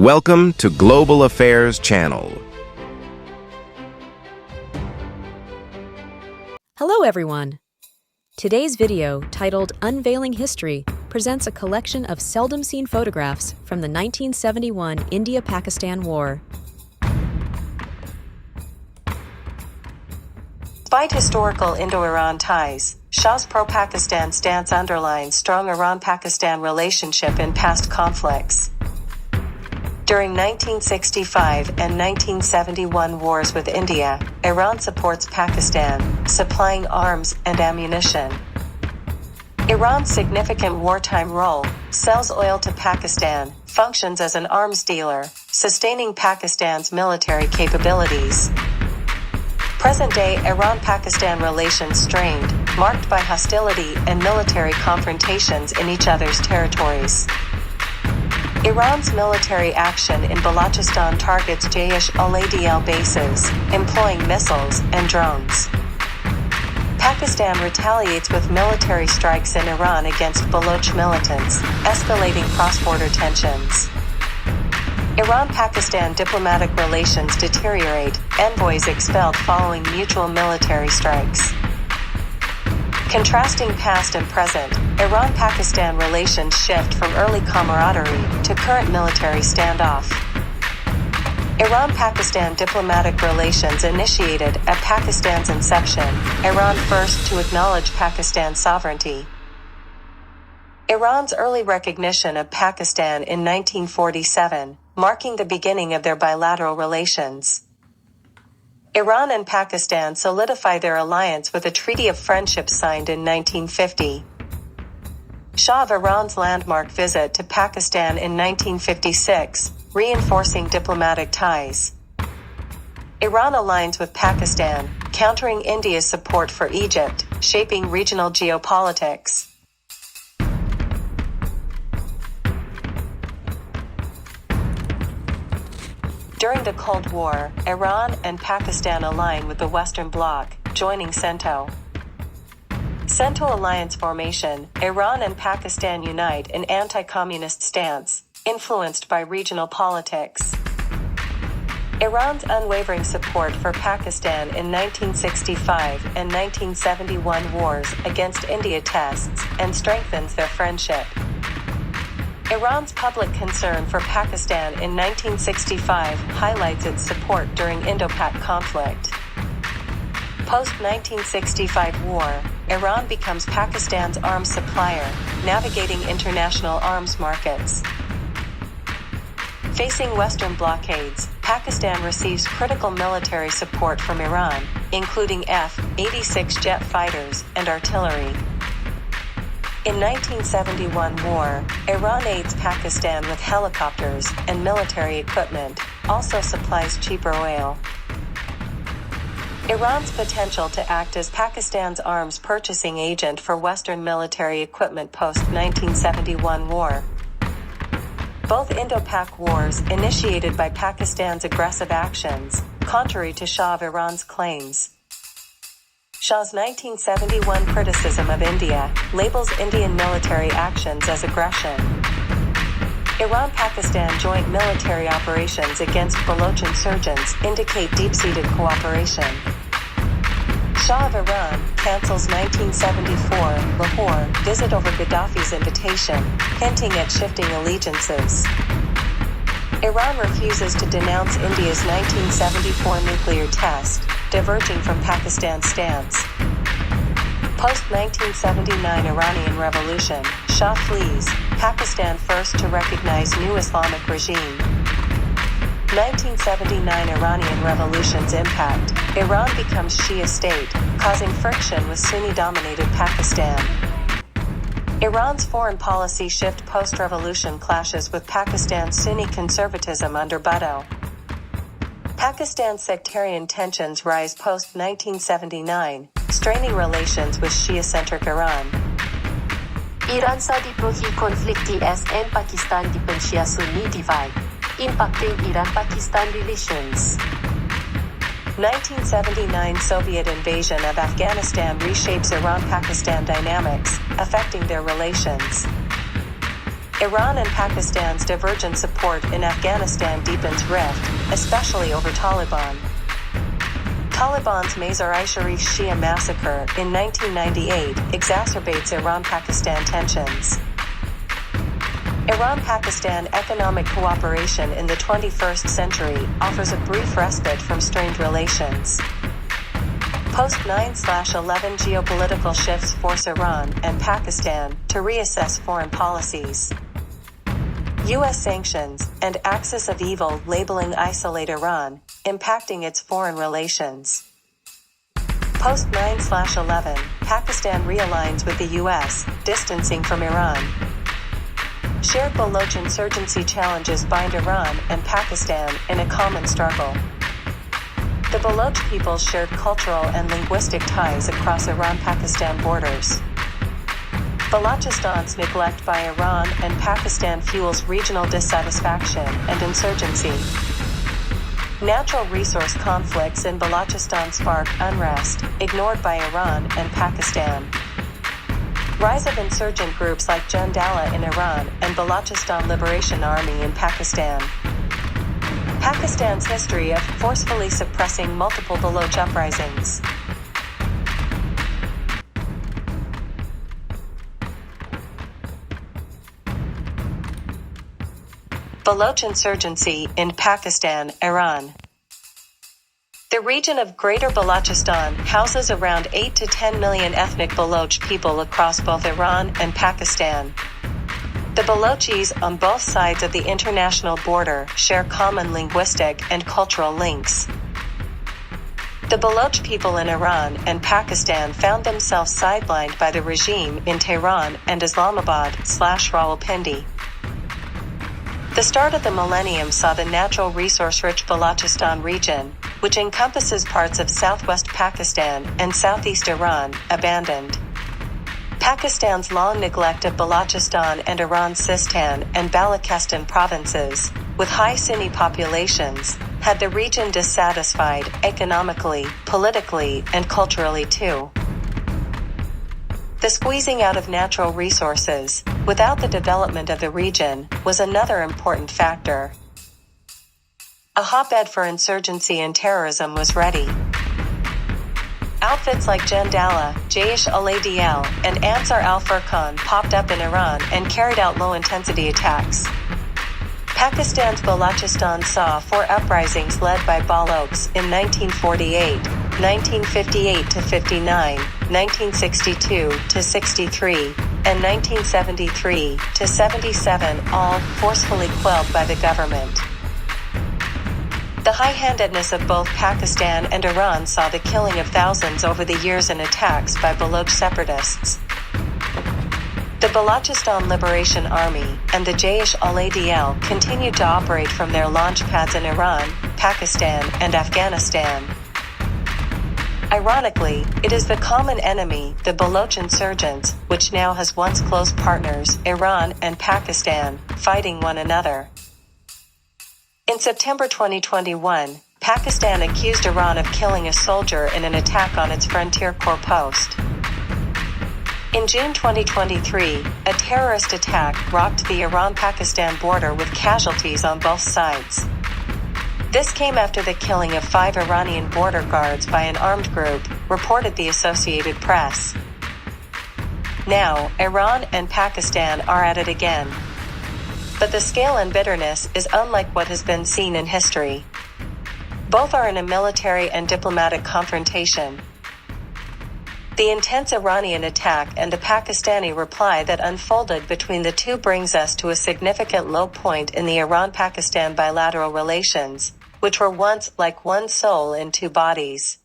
Welcome to Global Affairs Channel. Hello everyone! Today's video, titled Unveiling History, presents a collection of seldom-seen photographs from the 1971 India-Pakistan War. Despite historical Indo-Iran ties, Shah's pro-Pakistan stance underlines strong Iran-Pakistan relationship in past conflicts. During 1965 and 1971 wars with India, Iran supports Pakistan, supplying arms and ammunition. Iran's significant wartime role, sells oil to Pakistan, functions as an arms dealer, sustaining Pakistan's military capabilities. Present-day Iran-Pakistan relations strained, marked by hostility and military confrontations in each other's territories. Iran's military action in Balochistan targets Jaish-ul-Adl bases, employing missiles and drones. Pakistan retaliates with military strikes in Iran against Baloch militants, escalating cross-border tensions. Iran-Pakistan diplomatic relations deteriorate, envoys expelled following mutual military strikes. Contrasting past and present, Iran-Pakistan relations shift from early camaraderie to current military standoff. Iran-Pakistan diplomatic relations initiated at Pakistan's inception, Iran first to acknowledge Pakistan's sovereignty. Iran's early recognition of Pakistan in 1947, marking the beginning of their bilateral relations. Iran and Pakistan solidify their alliance with a treaty of friendship signed in 1950. Shah of Iran's landmark visit to Pakistan in 1956, reinforcing diplomatic ties. Iran aligns with Pakistan, countering India's support for Egypt, shaping regional geopolitics. During the Cold War, Iran and Pakistan align with the Western Bloc, joining CENTO. CENTO alliance formation, Iran and Pakistan unite in anti-communist stance, influenced by regional politics. Iran's unwavering support for Pakistan in 1965 and 1971 wars against India tests and strengthens their friendship. Iran's public concern for Pakistan in 1965 highlights its support during Indo-Pak conflict. Post-1965 war, Iran becomes Pakistan's arms supplier, navigating international arms markets. Facing Western blockades, Pakistan receives critical military support from Iran, including F-86 jet fighters and artillery. In 1971 war, Iran aids Pakistan with helicopters and military equipment, also supplies cheaper oil. Iran's potential to act as Pakistan's arms purchasing agent for Western military equipment post-1971 war. Both Indo-Pak wars initiated by Pakistan's aggressive actions, contrary to Shah of Iran's claims. Shah's 1971 criticism of India labels Indian military actions as aggression. Iran-Pakistan joint military operations against Baloch insurgents indicate deep-seated cooperation. Shah of Iran cancels 1974 Lahore visit over Gaddafi's invitation, hinting at shifting allegiances. Iran refuses to denounce India's 1974 nuclear test, diverging from Pakistan's stance. Post-1979 Iranian Revolution, Shah flees, Pakistan first to recognize new Islamic regime. 1979 Iranian Revolution's impact, Iran becomes Shia state, causing friction with Sunni-dominated Pakistan. Iran's foreign policy shift post-revolution clashes with Pakistan's Sunni conservatism under Bhutto. Pakistan's sectarian tensions rise post-1979, straining relations with Shia-centric Iran. Iran sa diprohi konflikti and Pakistan dependensia Sunni divide, impacting Iran-Pakistan relations. 1979 Soviet invasion of Afghanistan reshapes Iran-Pakistan dynamics, affecting their relations. Iran and Pakistan's divergent support in Afghanistan deepens rift, especially over Taliban. Taliban's Mazar-i-Sharif Shia massacre in 1998 exacerbates Iran-Pakistan tensions. Iran-Pakistan economic cooperation in the 21st century offers a brief respite from strained relations. Post-9/11 geopolitical shifts force Iran and Pakistan to reassess foreign policies. U.S. sanctions and axis of evil labeling isolate Iran, impacting its foreign relations. Post-9/11, Pakistan realigns with the U.S., distancing from Iran. Shared Baloch insurgency challenges bind Iran and Pakistan in a common struggle. The Baloch peoples shared cultural and linguistic ties across Iran-Pakistan borders. Balochistan's neglect by Iran and Pakistan fuels regional dissatisfaction and insurgency. Natural resource conflicts in Balochistan spark unrest, ignored by Iran and Pakistan. Rise of insurgent groups like Jandala in Iran and Balochistan Liberation Army in Pakistan. Pakistan's history of forcefully suppressing multiple Baloch uprisings. Baloch insurgency in Pakistan, Iran. The region of Greater Balochistan houses around 8 to 10 million ethnic Baloch people across both Iran and Pakistan. The Balochis on both sides of the international border share common linguistic and cultural links. The Baloch people in Iran and Pakistan found themselves sidelined by the regime in Tehran and Islamabad/Rawalpindi. The start of the millennium saw the natural resource-rich Balochistan region, which encompasses parts of southwest Pakistan and southeast Iran, abandoned. Pakistan's long neglect of Balochistan and Iran's Sistan and Balochistan provinces, with high Sunni populations, had the region dissatisfied economically, politically, and culturally too. The squeezing out of natural resources, without the development of the region, was another important factor. A hotbed for insurgency and terrorism was ready. Outfits like Jandala, Jaish al-Adl, and Ansar al-Furqan popped up in Iran and carried out low-intensity attacks. Pakistan's Balochistan saw 4 uprisings led by Balochs in 1948, 1958-59, 1962-63, and 1973-77, all forcefully quelled by the government. The high-handedness of both Pakistan and Iran saw the killing of thousands over the years in attacks by Baloch separatists. The Balochistan Liberation Army and the Jaish al-Adl continued to operate from their launch pads in Iran, Pakistan, and Afghanistan. Ironically, it is the common enemy, the Baloch insurgents, which now has once close partners, Iran and Pakistan, fighting one another. In September 2021, Pakistan accused Iran of killing a soldier in an attack on its frontier corps post. In June 2023, a terrorist attack rocked the Iran-Pakistan border with casualties on both sides. This came after the killing of 5 Iranian border guards by an armed group, reported the Associated Press. Now, Iran and Pakistan are at it again. But the scale and bitterness is unlike what has been seen in history. Both are in a military and diplomatic confrontation. The intense Iranian attack and the Pakistani reply that unfolded between the two brings us to a significant low point in the Iran-Pakistan bilateral relations, which were once like one soul in 2 bodies.